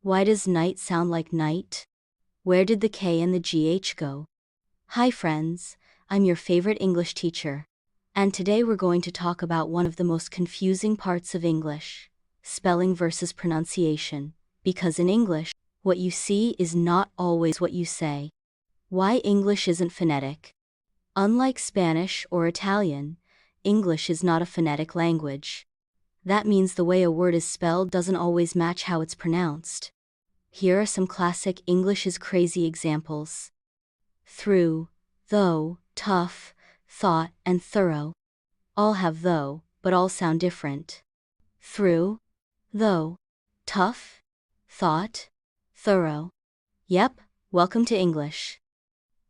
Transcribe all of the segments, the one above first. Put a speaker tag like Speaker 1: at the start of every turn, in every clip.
Speaker 1: Why does night sound like night? Where did the K and the GH go? Hi friends, I'm your favorite English teacher. And today we're going to talk about one of the most confusing parts of English, spelling versus pronunciation. Because in English, what you see is not always what you say. Why English isn't phonetic. Unlike Spanish or Italian, English is not a phonetic language. That means the way a word is spelled doesn't always match how it's pronounced. Here are some classic English is crazy examples. Through, though, tough, thought, and thorough. All have though, but all sound different. Through, though, tough, thought, thorough. Yep, welcome to English.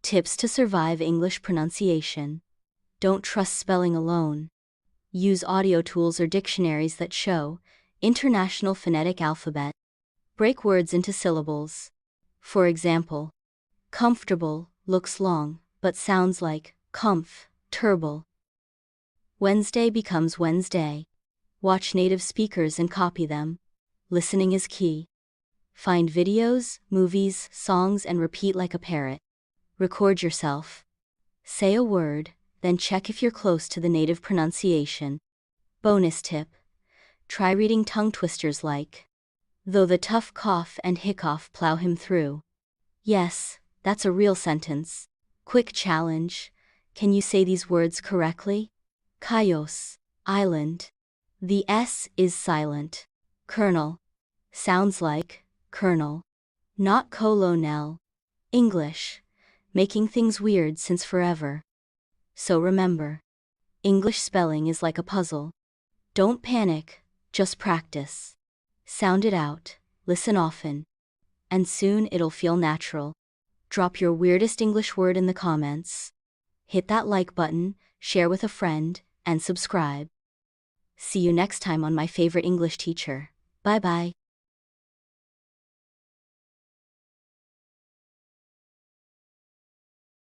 Speaker 1: Tips to survive English pronunciation. Don't trust spelling alone. Use audio tools or dictionaries that show International Phonetic Alphabet. Break words into syllables. For example, comfortable looks long, but sounds like turble. Wednesday becomes Wednesday. Watch native speakers and copy them. Listening is key. Find videos, movies, songs and repeat like a parrot. Record yourself. Say a word, then check if you're close to the native pronunciation. Bonus tip. Try reading tongue twisters like, though the tough cough and hiccough plow him through. Yes, that's a real sentence. Quick challenge. Can you say these words correctly? Cayos, island. The S is silent. Colonel. Sounds like colonel. Not colonel. English. Making things weird since forever. So remember, English spelling is like a puzzle. Don't panic, just practice. Sound it out, listen often. And soon it'll feel natural. Drop your weirdest English word in the comments. Hit that like button, share with a friend, and subscribe. See you next time on My Favorite English Teacher. Bye bye.